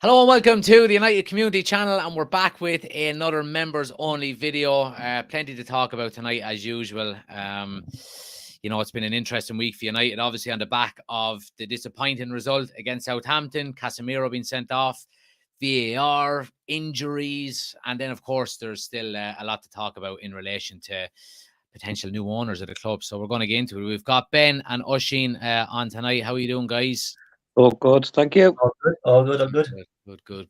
Hello and welcome to the United Community Channel, and we're back with another members-only video. Plenty to talk about tonight, as usual. It's been an interesting week for United, obviously on the back of the disappointing result against Southampton, Casemiro being sent off, VAR, injuries, and then, of course, there's still a lot to talk about in relation to potential new owners of the club. So we're going to get into it. We've got Ben and Oisín on tonight. How are you doing, guys? Oh, good. Thank you. All good.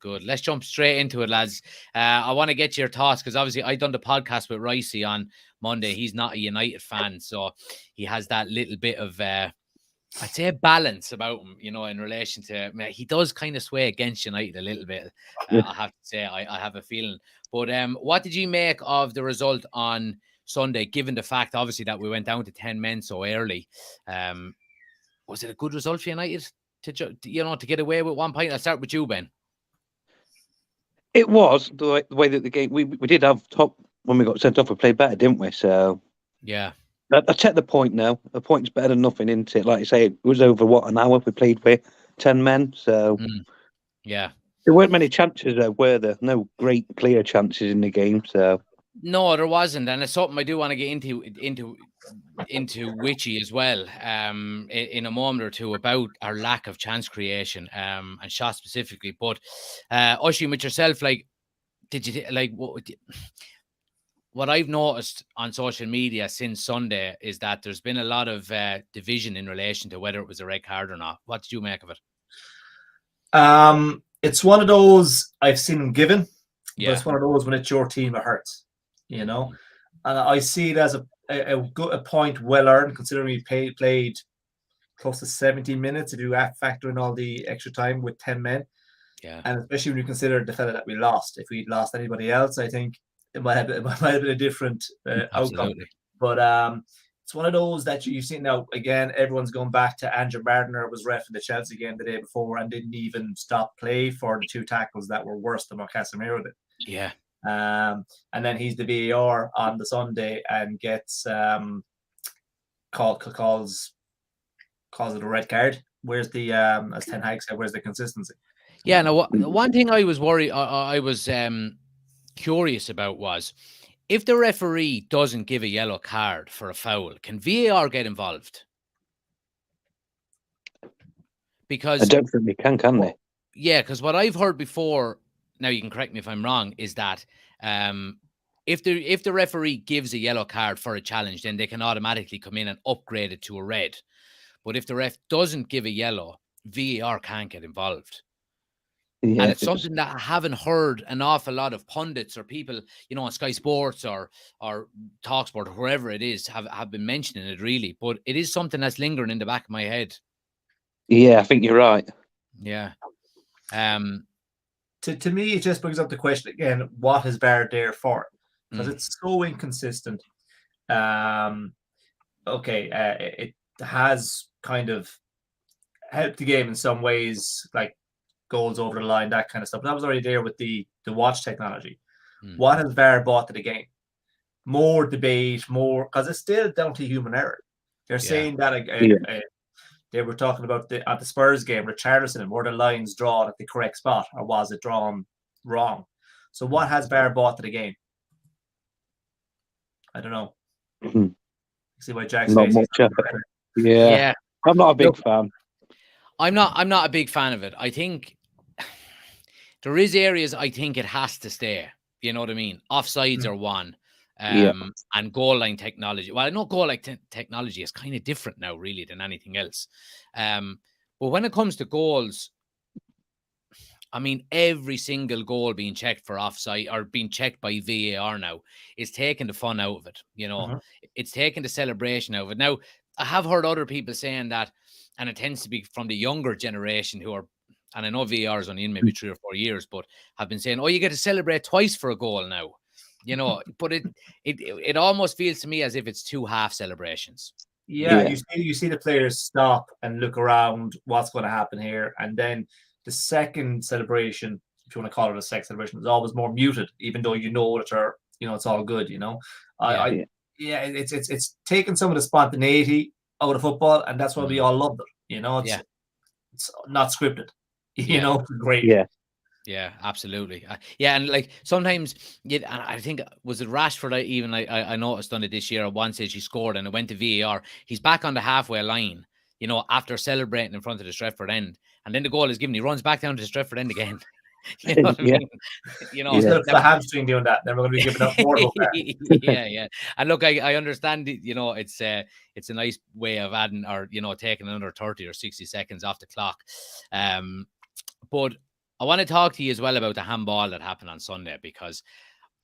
Good. Let's jump straight into it, lads. I want to get your thoughts because obviously I done the podcast with Ricey on Monday. He's not a United fan, so he has that little bit of, I'd say, balance about him, in relation to, he does kind of sway against United a little bit. I have to say, I have a feeling. But what did you make of the result on Sunday, given the fact, obviously, that we went down to 10 men so early? Was it a good result for United to get away with 1 point? I'll start with you, Ben. It was the way that the game we did have top when we got sent off. We played better, didn't we? So yeah, I checked the point now. A point's better than nothing, isn't it? Like you say, it was over an hour. We played with 10 men, so yeah, there weren't many chances there, were there? No great clear chances in the game. So no, there wasn't, and it's something I do want to get into Witchy as well in a moment or two about our lack of chance creation and shot specifically. But Oisín, with yourself, like, did you what I've noticed on social media since Sunday is that there's been a lot of division in relation to whether it was a red card or not. What did you make of it? It's one of those I've seen them given. Yeah. But it's one of those when it's your team, it hurts. And I see it as a point well earned, considering we played close to 70 minutes if you factor in all the extra time with 10 men. Yeah. And especially when you consider the fella that we lost. If we'd lost anybody else, I think it might have been a different outcome. But it's one of those that you've seen now. Again, everyone's going back to Andrew Martiner was ref in the Chelsea game the day before and didn't even stop play for the two tackles that were worse than what Casemiro did. Yeah. And then he's the VAR on the Sunday and gets calls it a red card. Where's the as Ten Hag said, where's the consistency? Yeah. Now, one thing I was worried, I was curious about was if the referee doesn't give a yellow card for a foul, can VAR get involved? Because I don't think they can they? Yeah, because what I've heard before, now you can correct me if I'm wrong, is that if the referee gives a yellow card for a challenge, then they can automatically come in and upgrade it to a red. But if the ref doesn't give a yellow, VAR can't get involved. Yeah, and it's something that I haven't heard an awful lot of pundits or people, on Sky Sports or TalkSport or wherever it is have been mentioning it really. But it is something that's lingering in the back of my head. Yeah, I think you're right. Yeah. To me, it just brings up the question again: what is VAR there for? Because it's so inconsistent. It has kind of helped the game in some ways, like goals over the line, that kind of stuff. But that was already there with the watch technology. What has VAR brought to the game? More debate, because it's still down to human error. They're saying that they were talking about at the Spurs game, Richarlison, were the lines drawn at the correct spot, or was it drawn wrong? So what has VAR brought to the game? I don't know. See why Jack's not much. Yeah. I'm not a big fan. I'm not a big fan of it. I think there is areas I think it has to stay. You know what I mean? Offsides are one. And goal line technology. Well, I know goal line technology is kind of different now, really, than anything else. But when it comes to goals, I mean, every single goal being checked for offside or being checked by VAR now is taking the fun out of it. It's taking the celebration out of it. Now, I have heard other people saying that, and it tends to be from the younger generation who are, and I know VAR is only in maybe 3 or 4 years, but have been saying, oh, you get to celebrate twice for a goal now. But it almost feels to me as if it's 2 half celebrations. Yeah. You see the players stop and look around, what's going to happen here, and then the second celebration, if you want to call it a second celebration, is always more muted, even though that it's all good. It's taken some of the spontaneity out of football, and that's why we all loved it. It's not scripted. Great. Yeah. Yeah, absolutely. Yeah, and like sometimes, and I think was it Rashford? I noticed on it this year. At one stage he scored and it went to VAR. He's back on the halfway line, after celebrating in front of the Stretford end, and then the goal is given. He runs back down to the Stretford end again. You know what I mean? He's got a hamstring doing that. Then we're going to be giving up more. Yeah. And look, I understand. It's a nice way of adding or taking another 30 or 60 seconds off the clock. But I want to talk to you as well about the handball that happened on Sunday, because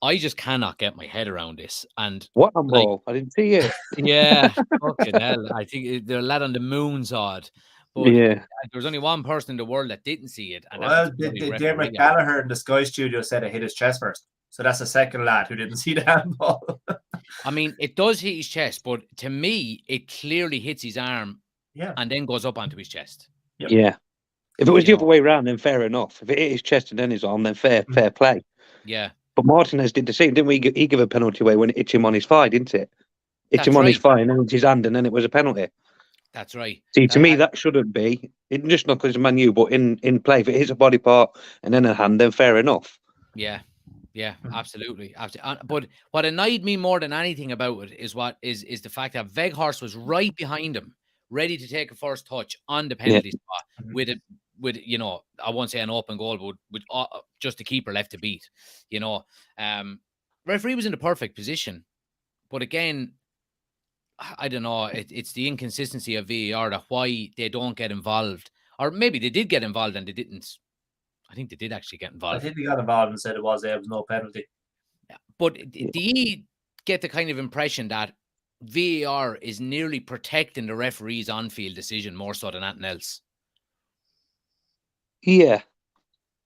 I just cannot get my head around this. And what handball? I didn't see it. Yeah, fucking hell. I think the lad on the moon saw it. But there was only one person in the world that didn't see it. And Dermot Gallagher in the Sky Studio said it hit his chest first. So that's the second lad who didn't see the handball. I mean, it does hit his chest, but to me, it clearly hits his arm and then goes up onto his chest. Yep. Yeah. If it was the other way around, then fair enough. If it hit his chest and then his arm, then fair play. Yeah. But Martinez did the same, didn't we? He gave a penalty away when it hit him on his thigh, didn't it? Hit him on his thigh and then his hand, and then it was a penalty. That's right. See, to me, that shouldn't be. Just not because it's Man U, but in play, if it hits a body part and then a hand, then fair enough. Yeah. Yeah, absolutely. But what annoyed me more than anything about it is the fact that Weghorst was right behind him, ready to take a first touch on the penalty spot with I won't say an open goal, but with just the keeper left to beat. Referee was in the perfect position, but again, I don't know. It's the inconsistency of VAR that why they don't get involved, or maybe they did get involved and they didn't. I think they did actually get involved. I think they got involved and said there was no penalty. Yeah. But do you get the kind of impression that VAR is nearly protecting the referee's on-field decision more so than anything else? Yeah,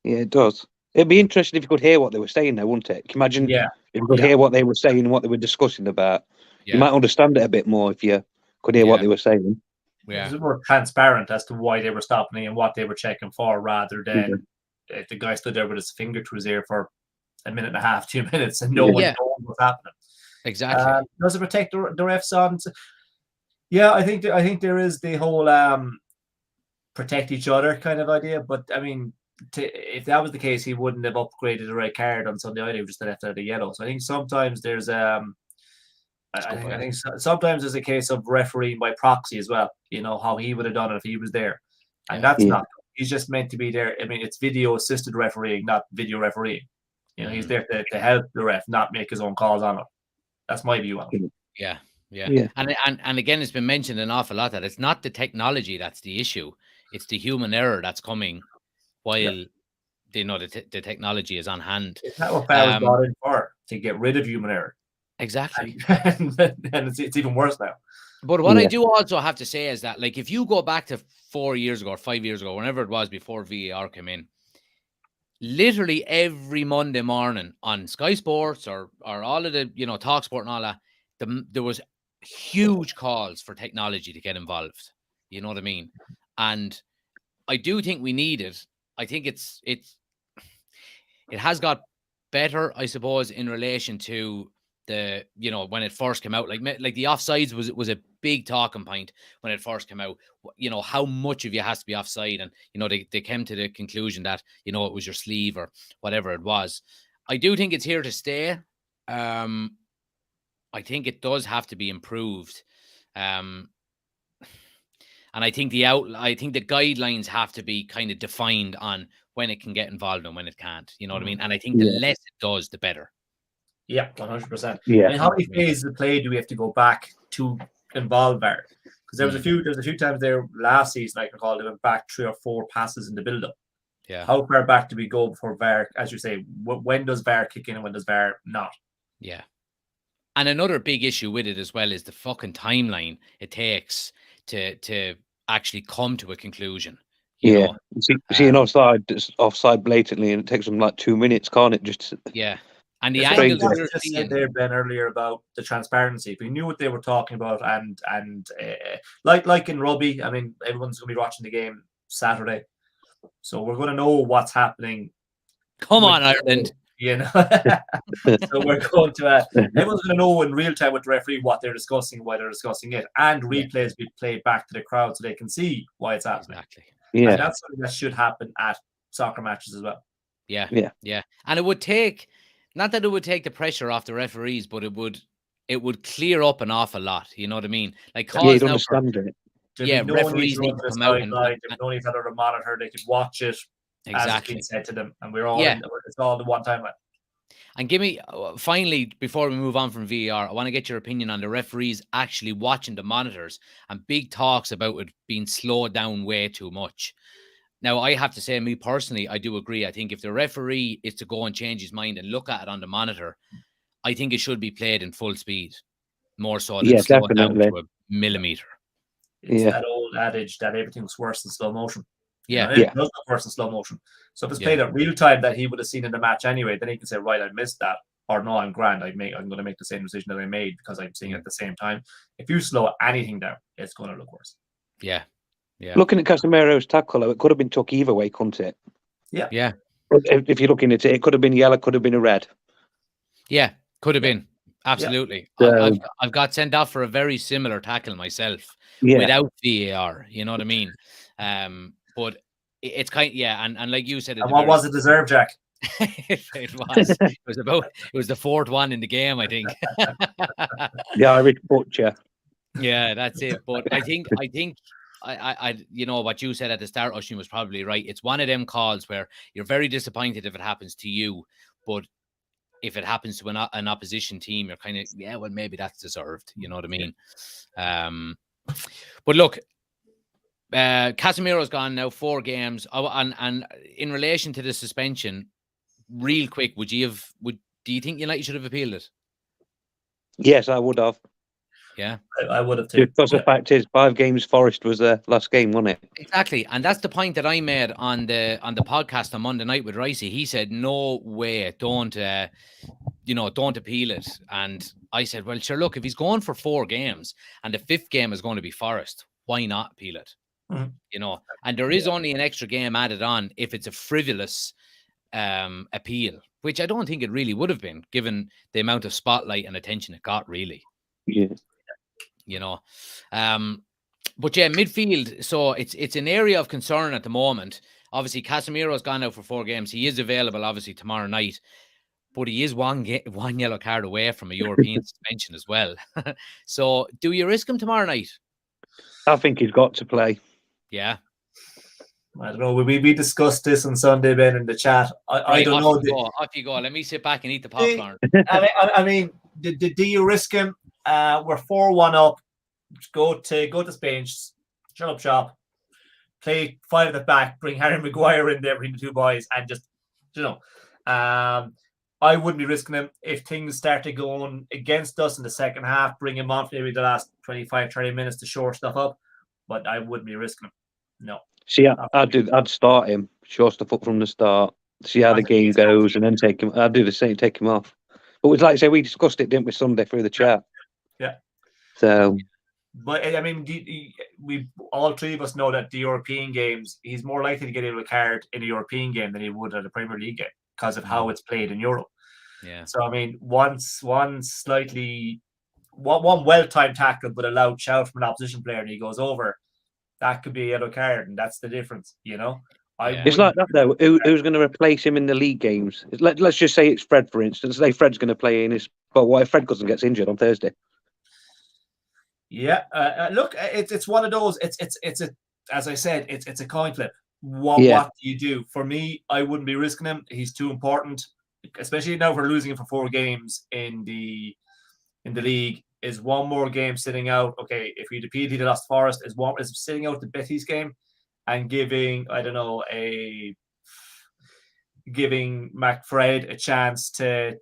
it does. It'd be interesting if you could hear what they were saying there, wouldn't it? Can you imagine if you could hear what they were saying and what they were discussing about? You might understand it a bit more if you could hear what they were saying. Yeah. It was more transparent as to why they were stopping and what they were checking for, rather than if the guy stood there with his finger to his ear for a minute and a half, 2 minutes, and no one knows what's happening. Exactly. Does it protect the refs on? Yeah, I think there is the whole protect each other kind of idea. But I mean, if that was the case, he wouldn't have upgraded the red card on Sunday either. He just left out the yellow. So I think sometimes there's I think sometimes there's a case of refereeing by proxy as well. How he would have done it if he was there, and that's not. He's just meant to be there. I mean, it's video assisted refereeing, not video refereeing. He's there to help the ref, not make his own calls on it. That's my view on it. Yeah. And again, it's been mentioned an awful lot that it's not the technology that's the issue; it's the human error that's coming while the technology is on hand. It's not what VAR was brought in for, to get rid of human error. Exactly. And it's even worse now. But what I do also have to say is that, like, if you go back to 4 years ago or 5 years ago, whenever it was before VAR came in, literally every Monday morning on Sky Sports or all of the, Talk Sport and all that, there was huge calls for technology to get involved. You know what I mean? And I do think we need it. I think it has got better, I suppose, in relation to the, when it first came out, like the offsides was a big talking point when it first came out. How much of you has to be offside, and they came to the conclusion that it was your sleeve or whatever it was. I do think it's here to stay. I think it does have to be improved, and I think the guidelines have to be kind of defined on when it can get involved and when it can't. You know what I mean? And I think the less it does, the better. Yeah, 100%. Yeah. And how many phases of play do we have to go back to involve VAR? Because there was a few times there last season, I can recall, they went back 3 or 4 passes in the build-up. Yeah. How far back do we go before VAR? As you say, when does VAR kick in and when does VAR not? Yeah. And another big issue with it as well is the fucking timeline it takes to actually come to a conclusion. You know? See an offside blatantly, and it takes them like 2 minutes, can't it? Yeah. And the angle you just said there, Ben, earlier about the transparency. If we knew what they were talking about, and like in rugby, I mean, everyone's going to be watching the game Saturday, so we're going to know what's happening. Come on, Ireland. So we're going to everyone's going to know in real time with the referee what they're discussing, why they're discussing it, and replays be played back to the crowd so they can see why it's happening. Exactly. Yeah, and that's something that should happen at soccer matches as well. Yeah. And it would take, not that it would take the pressure off the referees, but it would clear up an awful lot. You know what I mean? Like calls now for, referees need to come out and no need for a monitor. They could watch it as it's being said to them, and we're all it's all the one time. And give me, finally, before we move on from VAR, I want to get your opinion on the referees actually watching the monitors, and big talks about it being slowed down way too much. Now, I have to say, me personally, I do agree. I think if the referee is to go and change his mind and look at it on the monitor, I think it should be played in full speed, more so than slowing down to a millimeter. It's that old adage that everything's worse in slow motion. Yeah. It does look worse in slow motion. So if it's played at real time that he would have seen in the match anyway, then he can say, right, I missed that. Or no, I'm grand. I'm going to make the same decision that I made because I'm seeing it at the same time. If you slow anything down, it's going to look worse. Yeah. Looking at Casemiro's tackle, it could have been took either way, couldn't it? Yeah. If you're looking at it, it could have been yellow, could have been a red. Yeah, could have been. Absolutely. I've got sent off for a very similar tackle myself without VAR. You know what I mean? But it's kind of, and like you said, and what was it deserved, Jack? It was the fourth one in the game, I think. Irish butcher. Yeah, that's it. But I think I you know what you said at the start, Oisín, was probably right. It's one of them calls where you're very disappointed if it happens to you, but if it happens to an opposition team, you're kind of, well, maybe that's deserved. You know what I mean? But look, Casemiro's gone now 4 games. And in relation to the suspension, real quick, do you think United should have appealed it? Yes, I would have. Yeah, I would have too. Because the fact is, 5 games Forest was the last game, wasn't it? Exactly, and that's the point that I made on the podcast on Monday night with Ricey. He said, "No way, don't appeal it." And I said, "Well, sure. Look, if he's going for 4 games and the 5th game is going to be Forest, why not appeal it?" Mm-hmm. You know, and there is only an extra game added on if it's a frivolous appeal, which I don't think it really would have been, given the amount of spotlight and attention it got. Really, you know, but midfield. So it's an area of concern at the moment. Obviously, Casemiro's gone out for 4 games. He is available, obviously, tomorrow night, but he is one yellow card away from a European suspension as well. So, do you risk him tomorrow night? I think he's got to play. Yeah. I don't know. We discussed this on Sunday, Ben, in the chat. I don't know. Off you go. Let me sit back and eat the popcorn. I mean, do you risk him? We're 4-1 up. Go to Spain, shut up shop, play 5 at the back, bring Harry Maguire in there, bring the 2 boys, and just, I wouldn't be risking him. If things started going against us in the second half, bring him on for maybe the last 25-30 minutes to shore stuff up, but I wouldn't be risking him. No. See, I'd start him, shore stuff up from the start, see how the game goes, and then take him. I'd do the same, take him off. But it's like I say, we discussed it, didn't we, Sunday through the chat? Yeah. So. But I mean, we all 3 of us know that the European games, he's more likely to get a card in a European game than he would at a Premier League game because of how it's played in Europe. Yeah. So I mean, one well-timed tackle but a loud shout from an opposition player and he goes over, that could be a yellow card, and that's the difference, you know. It's like that though. Who's going to replace him in the league games? Let's just say it's Fred, for instance. Say Fred's going to play in his. But what if Fred doesn't get injured on Thursday? Yeah, look, it's one of those. It's a, as I said, it's a coin flip. What do you do? For me, I wouldn't be risking him. He's too important, especially now we're losing him for 4 games in the league. Is 1 more game sitting out? Okay, if he'd appealed, he'd lost Forest. Is sitting out the Betis game and giving McFred a chance to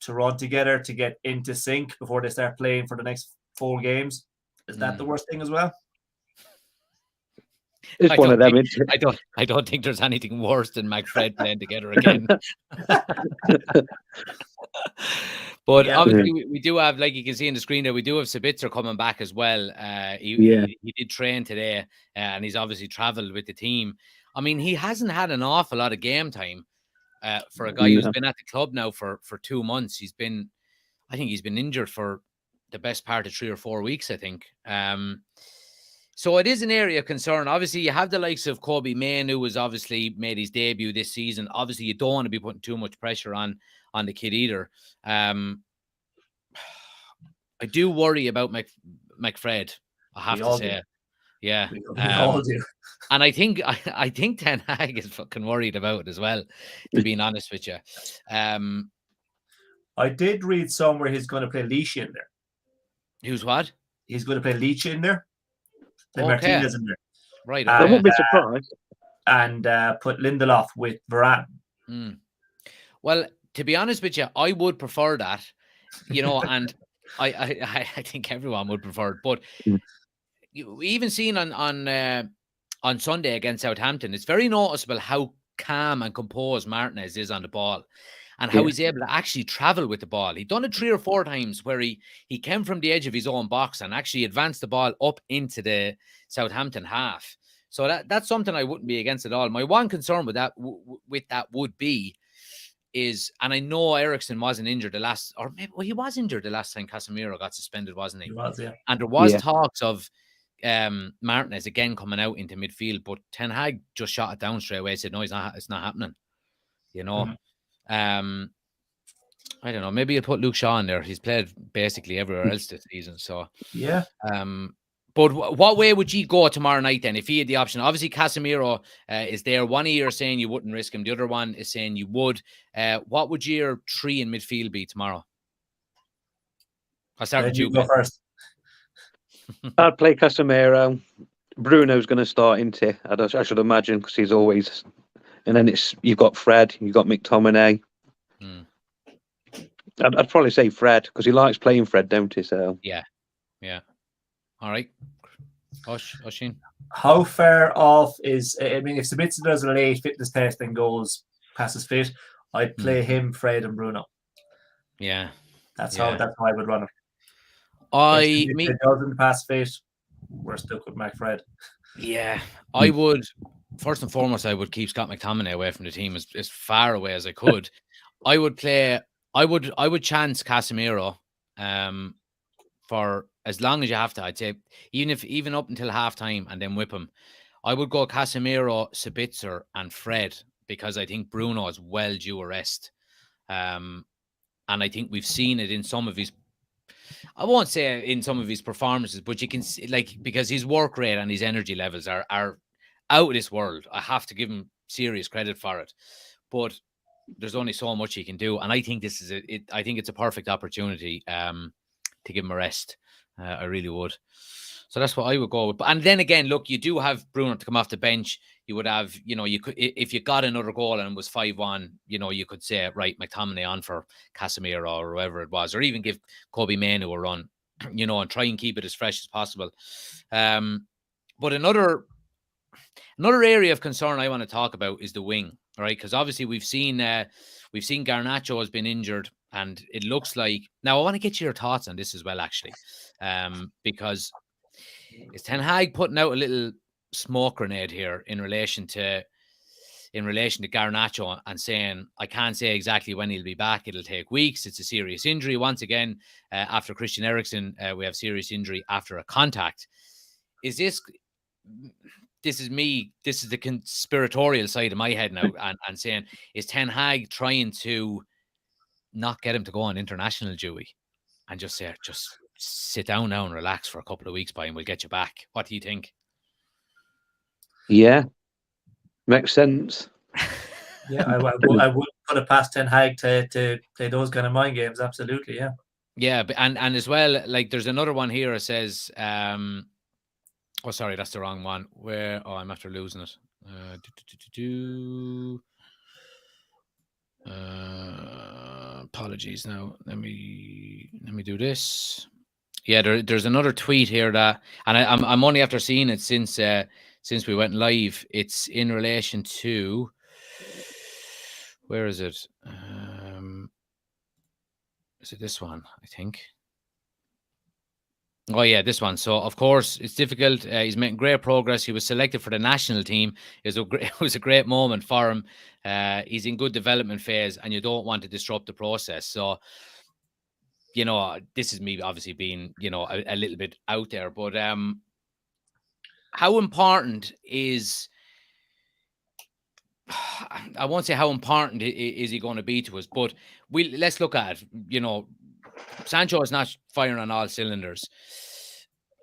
run together to get into sync before they start playing for the next 4 games. Is that the worst thing as well? It's one of them. I don't think there's anything worse than McFred playing together again. But obviously, we do have, like you can see in the screen there, we do have Sabitzer coming back as well. He did train today, and he's obviously travelled with the team. I mean, he hasn't had an awful lot of game time for a guy who's been at the club now for 2 months. I think he's been injured for the best part of 3 or 4 weeks, I think. So it is an area of concern. Obviously, you have the likes of Kobe Main, who has obviously made his debut this season. Obviously, you don't want to be putting too much pressure on the kid either. I do worry about McFred, I have to say. Yeah. We all do. And I think Ten Hag is fucking worried about it as well, to be honest with you. I did read somewhere he's going to play Leash in there. Who's what? He's going to play Leach in there. Martinez in there. Right. I won't be surprised. And put Lindelof with Varane. Well, to be honest with you, I would prefer that, and I think everyone would prefer it. But you even seen on Sunday against Southampton, it's very noticeable how calm and composed Martinez is on the ball, and how he's able to actually travel with the ball. He'd done it 3 or 4 times where he came from the edge of his own box and actually advanced the ball up into the Southampton half. So that's something I wouldn't be against at all. My one concern with that would be is, and I know Eriksen wasn't injured the last, or maybe he was injured the last time Casemiro got suspended, wasn't he? He was, yeah. And there was talks of Martinez again coming out into midfield, but Ten Hag just shot it down straight away. Said no, it's not happening. I don't know. Maybe you'll put Luke Shaw in there. He's played basically everywhere else this season. So yeah. But what way would you go tomorrow night then if he had the option? Obviously, Casemiro is there. One of you are saying you wouldn't risk him. The other one is saying you would. What would your 3 in midfield be tomorrow? I'll start with you. Go first. I'd play Casemiro. Bruno's going to start into. I should imagine, because he's always. And then you've got Fred, you've got McTominay. I'd probably say Fred, because he likes playing Fred, don't he? So yeah. All right, Oshin. How far off is? I mean, if Sabitzer does a late fitness test and goes past his fit, I'd play him, Fred, and Bruno. Yeah, that's how I would run it. If it doesn't pass fit, we're stuck with McFred. Yeah, I would. First and foremost, I would keep Scott McTominay away from the team as far away as I could. I would chance Casemiro for as long as you have to. I'd say even up until halftime and then whip him. I would go Casemiro, Sabitzer, and Fred, because I think Bruno is well due a rest. And I think we've seen it in some of his. I won't say in some of his performances, but you can see, because his work rate and his energy levels are out of this world. I have to give him serious credit for it, but there's only so much he can do, and I think this is I think it's a perfect opportunity to give him a rest. I really would. So that's what I would go with. And then again, look, you do have Bruno to come off the bench. You would have, you could, if you got another goal and it was 5-1, you could say, right, McTominay on for Casemiro or whoever it was, or even give Kobe Mainu a run, and try and keep it as fresh as possible. But another area of concern I want to talk about is the wing, right? Because obviously we've seen Garnacho has been injured, and it looks like now I want to get your thoughts on this as well, actually, because is Ten Hag putting out a little smoke grenade here in relation to Garnacho and saying, I can't say exactly when he'll be back. It'll take weeks. It's a serious injury. Once again, after Christian Eriksen, we have serious injury after a contact. Is this is the conspiratorial side of my head now, and saying, is Ten Hag trying to not get him to go on international duty and just say, just sit down now and relax for a couple of weeks, and we'll get you back? What do you think? Yeah, makes sense. Yeah, I would put it past Ten Hag to play those kind of mind games. Absolutely, yeah. Yeah, and as well, there's another one here that says, oh, sorry, that's the wrong one. I'm after losing it. Apologies. Now let me do this. Yeah, there's another tweet here that, and I'm only after seeing it since we went live. It's in relation to, where is it? Is it this one? I think. Oh, yeah, this one. So, of course, it's difficult. He's making great progress. He was selected for the national team. It was a great moment for him. He's in good development phase, and you don't want to disrupt the process. So, this is me obviously being, a little bit out there. But how important is, I won't say how important is he going to be to us, but let's look at it. Sancho is not firing on all cylinders.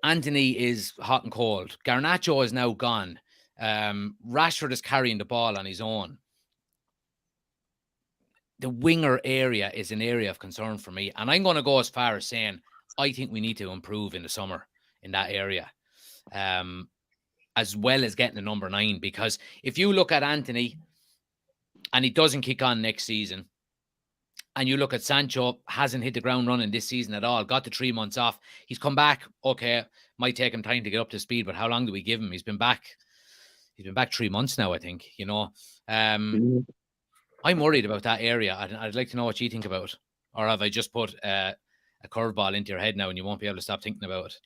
Antony is hot and cold. Garnacho is now gone. Rashford is carrying the ball on his own. The winger area is an area of concern for me. And I'm going to go as far as saying, I think we need to improve in the summer in that area. As well as getting the number 9, because if you look at Antony and he doesn't kick on next season, and you look at Sancho, hasn't hit the ground running this season at all, got the 3 months off, he's come back, okay, might take him time to get up to speed, but how long do we give him? He's been back 3 months now, I think, I'm worried about that area. I'd like to know what you think about it. Or have I just put a curveball into your head now and you won't be able to stop thinking about it?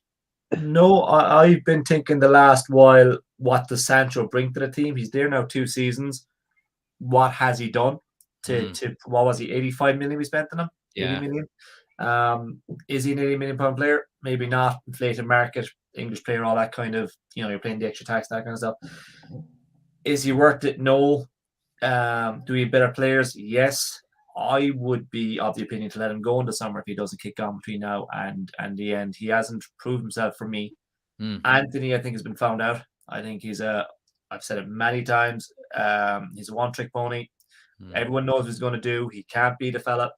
No, I've been thinking the last while, what does Sancho bring to the team? He's there now 2 seasons. What has he done to what was he, 85 million we spent on him? Yeah. 80 million. Is he an 80 million pound player? Maybe not. Inflated market, English player, all that kind of, you're paying the extra tax, that kind of stuff. Is he worth it? No. Do we have better players? Yes. I would be of the opinion to let him go in the summer if he doesn't kick on between now and the end. He hasn't proved himself for me. Antony, I think, has been found out. I think I've said it many times, he's a one-trick pony. Everyone knows what he's going to do. He can't beat a fella.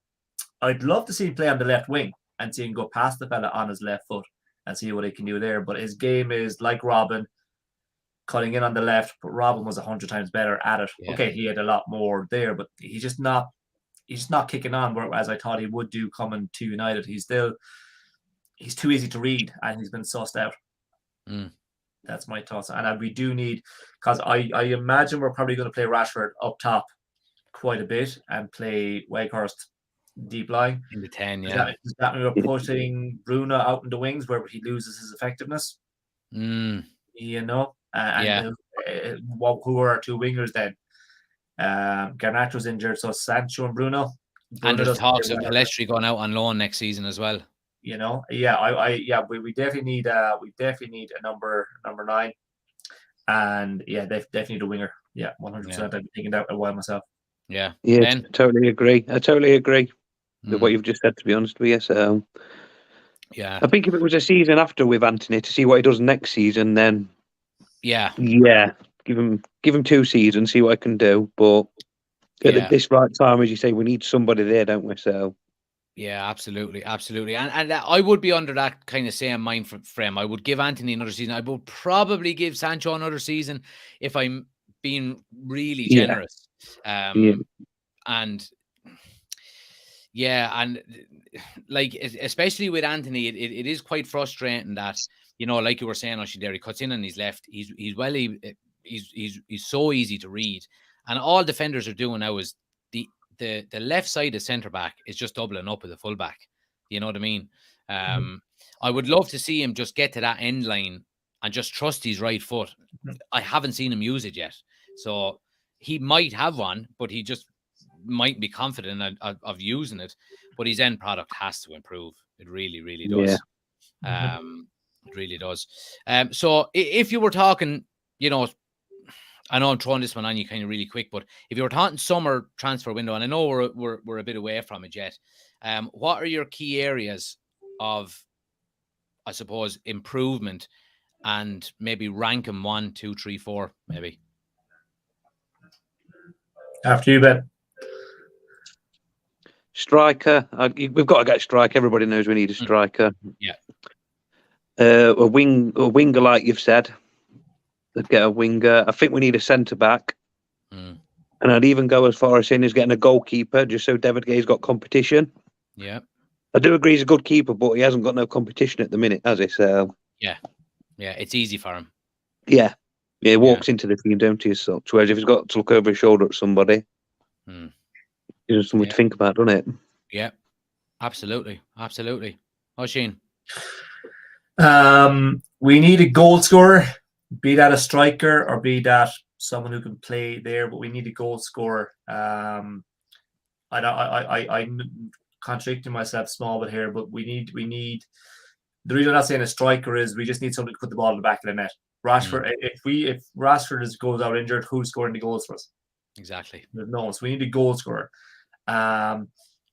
I'd love to see him play on the left wing and see him go past the fella on his left foot and see what he can do there. But his game is like Robin, cutting in on the left, but Robin was 100 times better at it. Yeah. Okay, he had a lot more there, but he's just not kicking on as I thought he would do coming to United. He's too easy to read and he's been sussed out. That's my thoughts. And we do need, because I imagine we're probably going to play Rashford up top quite a bit and play Wakehurst deep line. In the 10, yeah. Does that mean we're putting Bruno out in the wings where he loses his effectiveness? And who are our 2 wingers then? Garnacho's injured, so Sancho and Bruno. And there's talks of Pellistri going out on loan next season as well. We definitely need a number 9, and they definitely need a winger. 100%. I've been thinking that a while myself. Yeah, totally agree. I totally agree with what you've just said, to be honest with you. So, I think if it was a season after with Antony to see what he does next season, then give him 2 seasons, see what I can do. But at this right time, as you say, we need somebody there, don't we? So. Yeah, absolutely. And I would be under that kind of same mind frame. I would give Antony another season. I would probably give Sancho another season if I'm being really generous. And like, especially with Antony, it is quite frustrating that, like you were saying, Oshie, he cuts in on his left. He's so easy to read. And all defenders are doing now is the left side of centre back is just doubling up with the full back. You know what I mean? I would love to see him just get to that end line and just trust his right foot. I haven't seen him use it yet. So he might have one, but he just might be confident of using it. But his end product has to improve. It really, really does. It really does. So if you were talking, I know I'm throwing this one on you kind of really quick, but if you were talking summer transfer window, and I know we're a bit away from it yet, what are your key areas of, I suppose, improvement, and maybe rank them 1, 2, 3, 4, maybe? After you, Ben. Striker. We've got to get a striker. Everybody knows we need a striker. Yeah. A winger, like you've said. They'd get a winger. I think we need a centre back. And I'd even go as far as saying is getting a goalkeeper, just so David Gay's got competition. Yeah. I do agree he's a good keeper, but he hasn't got no competition at the minute, has he? So yeah, it's easy for him. Yeah, he walks into the team, don't he? So, whereas if he's got to look over his shoulder at somebody, there's something to think about, doesn't it? Yeah, absolutely. Oisin? We need a goal scorer. Be that a striker or be that someone who can play there, but we need a goal scorer. I'm contradicting myself small bit here, but we need. The reason I'm not saying a striker is we just need somebody to put the ball in the back of the net. Rashford, if Rashford goes out injured, who's scoring the goals for us? Exactly. There's no one. So we need a goal scorer.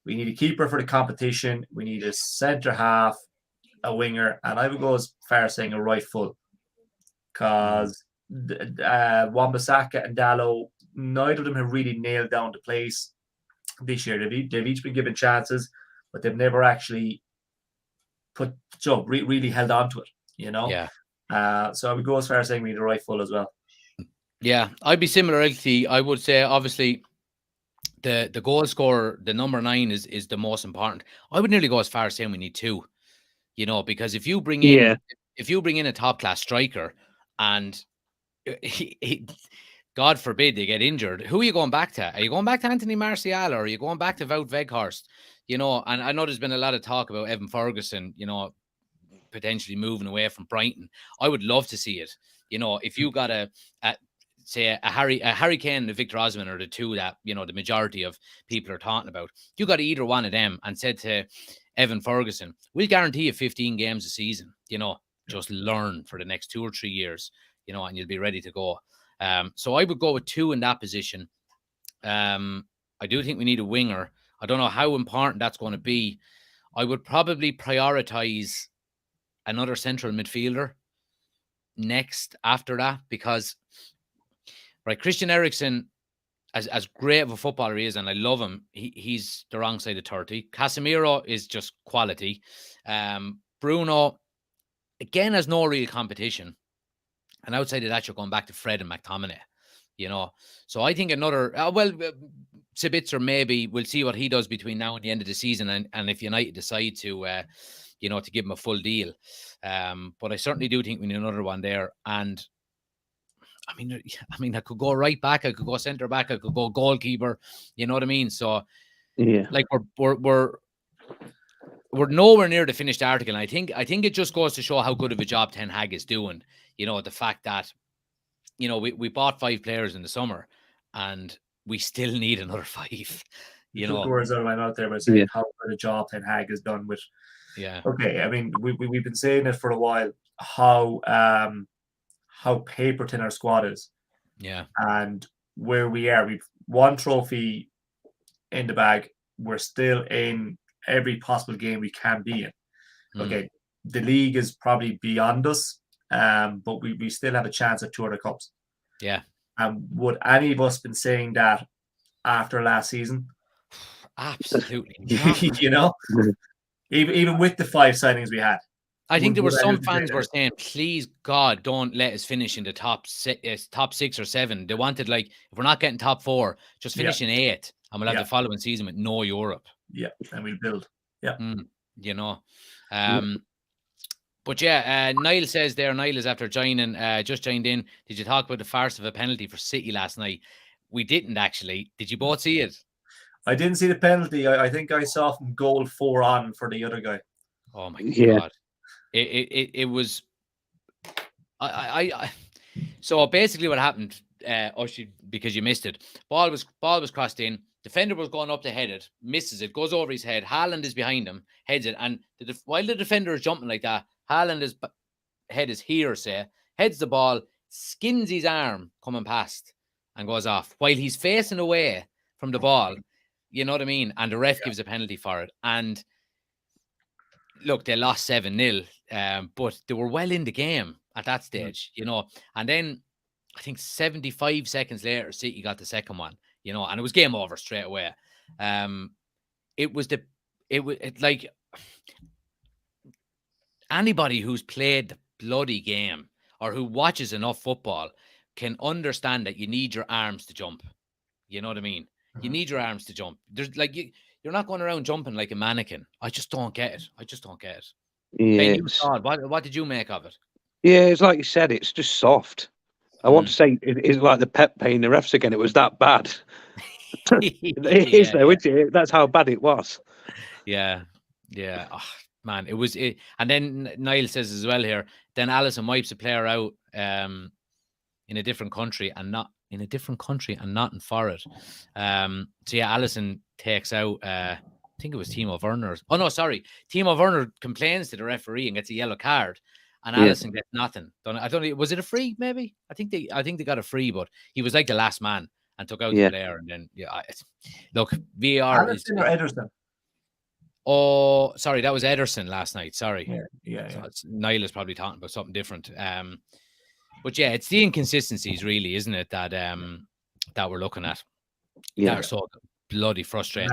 We need a keeper for the competition. We need a centre half, a winger, and I would go as far as saying a right full, because Wan-Bissaka and Dalot, neither of them have really nailed down the place this year. They've each been given chances, but they've never actually really held on to it. Yeah. So I would go as far as saying we need a right full as well. Yeah, I'd be similar. Actually, I would say obviously the goal scorer, the number 9 is the most important. I would nearly go as far as saying we need 2. Because if you bring in a top class striker and God forbid they get injured, who are you going back to? Are you going back to Anthony Martial, or are you going back to Wout Weghorst? And I know there's been a lot of talk about Evan Ferguson, potentially moving away from Brighton. I would love to see it. If you got a Harry Kane and a Victor Osimhen are the 2 that, the majority of people are talking about. You got either one of them and said to Evan Ferguson, we'll guarantee you 15 games a season, just learn for the next 2 or 3 years, and you'll be ready to go. So I would go with 2 in that position. I do think we need a winger. I don't know how important that's going to be. I would probably prioritize another central midfielder next after that, because Christian Eriksen, as great of a footballer he is, and I love him, he's the wrong side of 30. Casemiro is just quality. Bruno, again, has no real competition. And outside of that, you're going back to Fred and McTominay, So I think another, Sabitzer maybe, we'll see what he does between now and the end of the season, and if United decide to, to give him a full deal. But I certainly do think we need another one there. And I mean, I could go right back, I could go centre back, I could go goalkeeper. You know what I mean? So, yeah, like we're nowhere near the finished article. And I think it just goes to show how good of a job Ten Hag is doing. The fact that, we bought 5 players in the summer, and we still need another 5. You took the words out of my mouth there by saying how good a job Ten Hag has done with. Yeah. Okay, I mean, we've been saying it for a while, how paper thin our squad is. Yeah. And where we are, we've 1 trophy in the bag. We're still in every possible game we can be in. Okay, the league is probably beyond us, but we still have a chance at 2 other cups. Yeah. And would any of us been saying that after last season? Absolutely. Even with the 5 signings we had. I think there were some fans were saying, please God, don't let us finish in the top 6 or 7. They wanted, like, if we're not getting top 4, just finish in 8, and we'll have the following season with no Europe. Yeah, and we'll build. Yeah. But Niall says there, Niall is after joining, just joined in. Did you talk about the farce of a penalty for City last night? We didn't, actually. Did you both see it? I didn't see the penalty. I think I saw from goal 4 on for the other guy. Oh my God. It was so basically what happened, because you missed it. Ball was crossed in. Defender was going up to head it, misses it, goes over his head. Haaland is behind him, heads it, and while the defender is jumping like that, Haaland's head is here, heads the ball, skins his arm coming past, and goes off while he's facing away from the ball. You know what I mean? And the ref gives a penalty for it. And look, they lost 7-0, but they were well in the game at that stage, And then I think 75 seconds later, City got the second one, and it was game over straight away. It was like anybody who's played the bloody game or who watches enough football can understand that you need your arms to jump. You know what I mean? Mm-hmm. You need your arms to jump. There's like you're not going around jumping like a mannequin. I just don't get it. Yeah. Ben, what did you make of it? Yeah, it's like you said, it's just soft. I want to say it's like the Pep paying the refs again. It was that bad. It is though, isn't it? That's how bad it was. Yeah. Oh, man, it was it. And then Niall says as well here, then Alisson wipes a player out in a different country and not in Forest. So yeah, Alisson takes out I think it was Timo Werner. Oh no, sorry. Timo Werner complains to the referee and gets a yellow card. and Alisson gets nothing. I don't know. Was it a free? Maybe I think they got a free, but he was like the last man and took out the player, and then look, VAR Alisson or Ederson? Oh, sorry, that was Ederson last night. Sorry, yeah. Niall is probably talking about something different. But yeah, it's the inconsistencies, really, isn't it, that that we're looking at? Yeah, that are so bloody frustrating.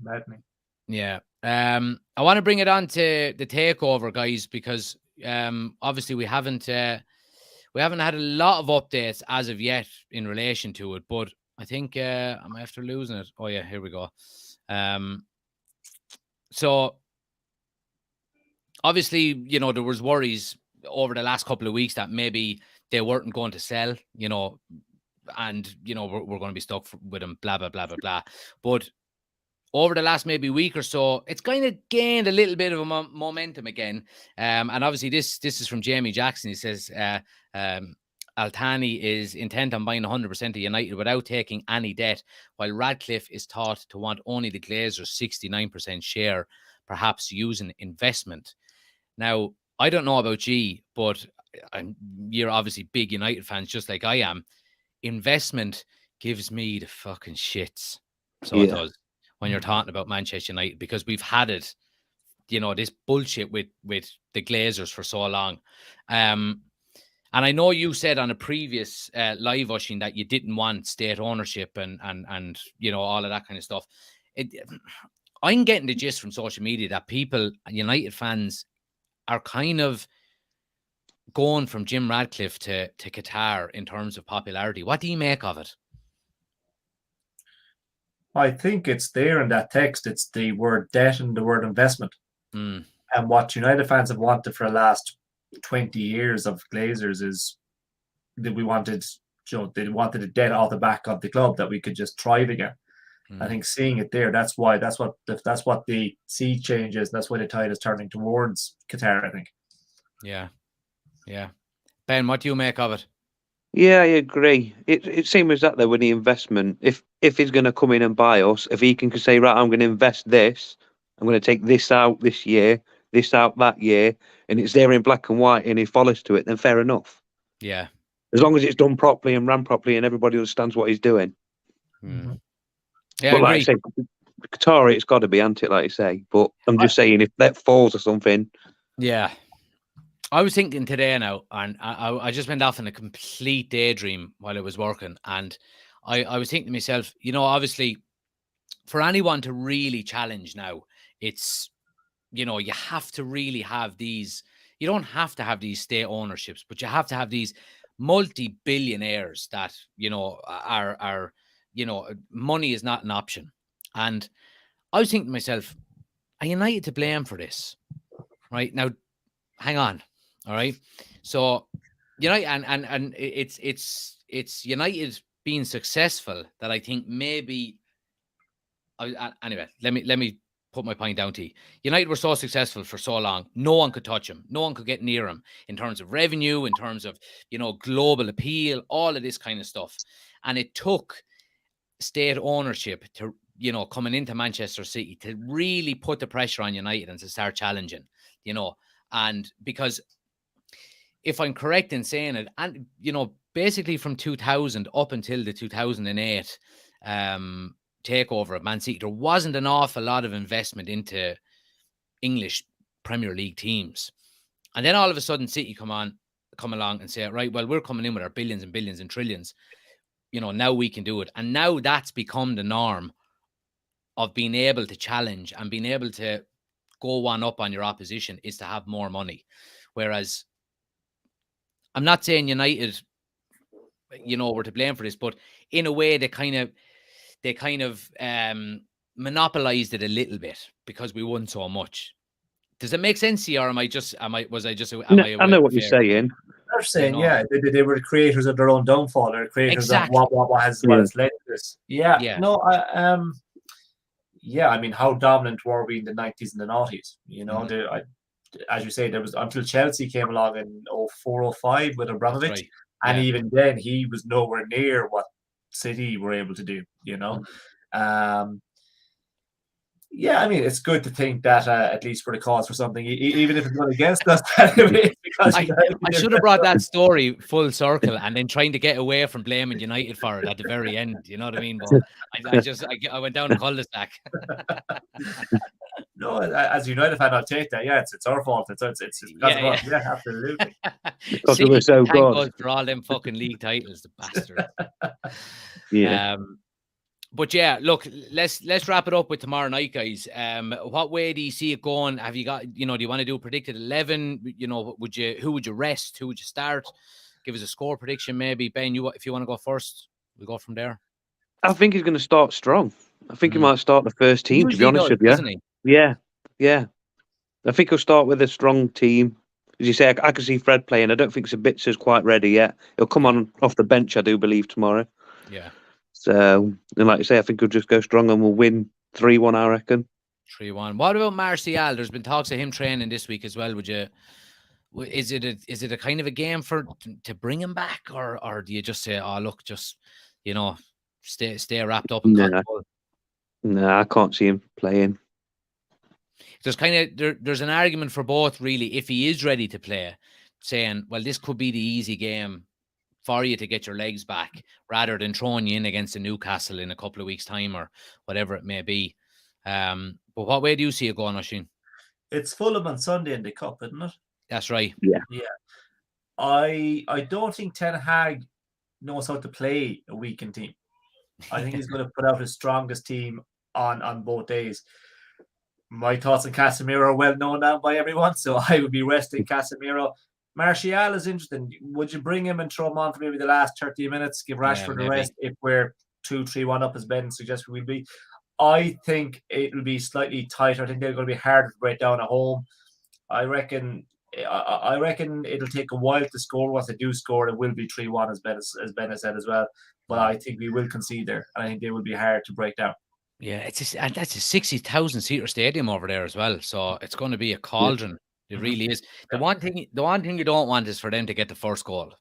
Maddening. Yeah. I want to bring it on to the takeover, guys, because obviously we haven't had a lot of updates as of yet in relation to it, but I think I'm after losing it. Oh yeah, here we go. So obviously, there was worries over the last couple of weeks that maybe they weren't going to sell, and we're going to be stuck with them, blah blah blah blah blah. But over the last maybe week or so, it's kind of gained a little bit of a momentum again. And obviously this is from Jamie Jackson. He says Altani is intent on buying 100% of United without taking any debt, while Radcliffe is thought to want only the Glazers' 69% share, perhaps using investment. Now, I don't know about G, but you're obviously big United fans, just like I am. Investment gives me the fucking shits. So it does when you're talking about Manchester United, because we've had it, this bullshit with the Glazers for so long. And I know you said on a previous live Ushing that you didn't want state ownership and all of that kind of stuff. I'm getting the gist from social media that people, United fans, are kind of going from Jim Radcliffe to Qatar in terms of popularity. What do you make of it? I think it's there in that text. It's the word debt and the word investment. And what United fans have wanted for the last 20 years of Glazers is that we wanted, they wanted a debt off the back of the club that we could just thrive again. I think seeing it there, that's what the sea change is. That's why the tide is turning towards Qatar, I think. Yeah. Ben, what do you make of it? Yeah, I agree. It seems that though, with the investment, if he's going to come in and buy us, if he can say, right, I'm going to invest this, I'm going to take this out this year, this out that year, and it's there in black and white, and he follows to it, then fair enough. Yeah. As long as it's done properly and ran properly, and everybody understands what he's doing. Yeah, but like I say, Qatar, it's got to be, hasn't it? Like I say, but I'm just saying, if that falls or something. Yeah. I was thinking today now, and I just went off in a complete daydream while I was working, and I was thinking to myself, obviously, for anyone to really challenge now, it's, you have to really have these. You don't have to have these state ownerships, but you have to have these multi-billionaires that are money is not an option. And I was thinking to myself, are United to blame for this? Right now, hang on. All right. So United and it's United being successful that I think maybe. Anyway, let me put my point down to you. United were so successful for so long, no one could touch them, no one could get near them in terms of revenue, in terms of global appeal, all of this kind of stuff, and it took state ownership to coming into Manchester City to really put the pressure on United and to start challenging, and because. If I'm correct in saying it, and basically from 2000 up until the 2008 takeover of Man City, there wasn't an awful lot of investment into English Premier League teams, and then all of a sudden City come along and say, right, well, we're coming in with our billions and billions and trillions. Now we can do it, and now that's become the norm of being able to challenge and being able to go one up on your opposition is to have more money, whereas. I'm not saying United, were to blame for this, but in a way they kind of monopolized it a little bit because we won so much. Does it make sense to you, or I know what you're saying. They're saying, they were the creators of their own downfall. They're creators of what has led to this. Yeah. No, I mean, how dominant were we in the 90s and the 90s? As you say, there was until Chelsea came along in 04-05 with Abramovich, right. And even then he was nowhere near what City were able to do. Yeah, I mean, it's good to think that at least for the cause for something, even if it's going against us. Because I should have brought that story full circle and then trying to get away from blaming United for it at the very end. You know what I mean? But I went down a cul-de-sac. No, as a United fan, I'll take that. Yeah, it's our fault. It's because of us. Yeah, absolutely. Because we were so good. For all them fucking league titles, the bastard. Yeah. But yeah, look, let's wrap it up with tomorrow night, guys. What way do you see it going? Have you got, do you want to do a predicted 11? Who would you rest? Who would you start? Give us a score prediction, maybe. Ben, if you want to go first, we'll go from there. I think he's going to start strong. I think he might start the first team, to be honest with you. Yeah. I think he'll start with a strong team. As you say, I can see Fred playing. I don't think Sabitzer's quite ready yet. He'll come on off the bench, I do believe, tomorrow. Yeah. So, and like you say, I think he'll just go strong and we'll win 3-1, I reckon. 3-1. What about Martial? There's been talks of him training this week as well. Is it a kind of a game to bring him back, or do you just say, oh look, just stay wrapped up in cotton wool? No, I can't see him playing. There's an argument for both, really. If he is ready to play, saying, well, this could be the easy game for you to get your legs back, rather than throwing you in against a Newcastle in a couple of weeks' time or whatever it may be. But what way do you see it going, Oisín? It's Fulham on Sunday in the Cup, isn't it? That's right. Yeah. I don't think Ten Hag knows how to play a weakened team. I think he's going to put out his strongest team on both days. My thoughts on Casemiro are well known now by everyone, so I would be resting Casemiro. Martial is interesting. Would you bring him and throw him on for maybe the last 30 minutes, give Rashford the rest if we're 2-3-1 up, as Ben suggests we'll be? I think it will be slightly tighter. I think they're going to be harder to break down at home. I reckon it'll take a while to score. Once they do score, it will be 3-1, as Ben has said as well. But I think we will concede there. I think they will be hard to break down. Yeah, and that's a 60,000 seater stadium over there as well. So it's going to be a cauldron. It really is. The one thing you don't want is for them to get the first goal.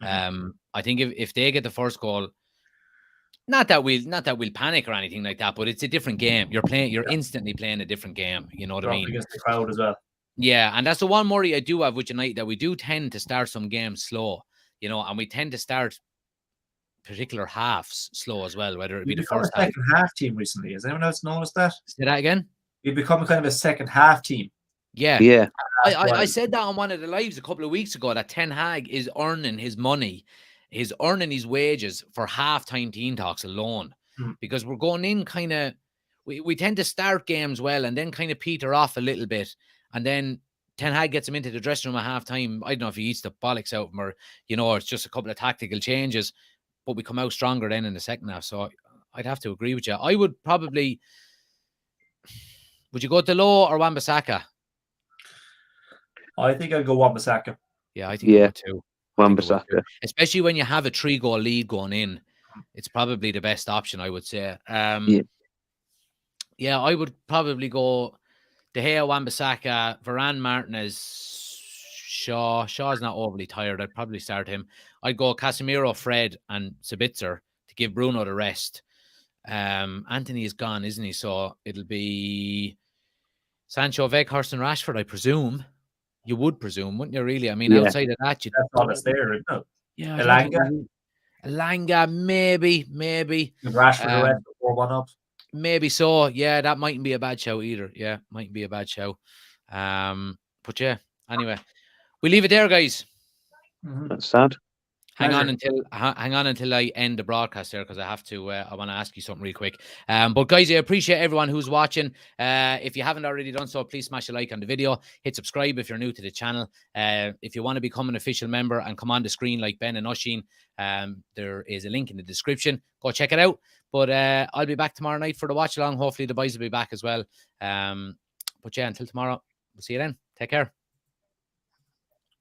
I think if they get the first goal, not that we'll panic or anything like that, but it's a different game. You're instantly playing a different game. You know what I mean? Against the crowd as well. Yeah, and that's the one worry I do have with United, that we do tend to start some games slow, and we tend to start particular halves slow as well, whether it be the first half. Second half team recently. Has anyone else noticed that? Say that again? You've become kind of a second half team. Yeah. I said that on one of the lives a couple of weeks ago, that Ten Hag is earning his money, he's earning his wages for halftime team talks alone, because we're going in kind of, we tend to start games well and then kind of peter off a little bit, and then Ten Hag gets him into the dressing room at halftime. I don't know if he eats the bollocks out of him, or it's just a couple of tactical changes, but we come out stronger then in the second half. So I'd have to agree with you. I would probably, would you go Dalot or Wan-Bissaka? I think I'd go Wan-Bissaka. Yeah, I think I would too. Wan-Bissaka. Especially when you have a 3-goal lead going in, it's probably the best option, I would say. Yeah, I would probably go De Gea, Wan-Bissaka, Varane, Martinez, Shaw. Shaw's not overly tired. I'd probably start him. I'd go Casemiro, Fred, and Sabitzer to give Bruno the rest. Anthony is gone, isn't he? So it'll be Sancho, Weghorst, and Rashford, I presume. You would presume, wouldn't you, really? I mean, outside of that, that's all that's there, isn't it? Yeah. Elanga, maybe. If Rashford the rest before 1 up. Maybe so. Yeah, that mightn't be a bad show either. Yeah, mightn't be a bad show. But yeah, anyway, we leave it there, guys. That's sad. Hang on until I end the broadcast there, because I have to. I want to ask you something real quick. But guys, I appreciate everyone who's watching. If you haven't already done so, please smash a like on the video. Hit subscribe if you're new to the channel. If you want to become an official member and come on the screen like Ben and Oisín, there is a link in the description. Go check it out. But I'll be back tomorrow night for the watch along. Hopefully the boys will be back as well. But yeah, until tomorrow, we'll see you then. Take care.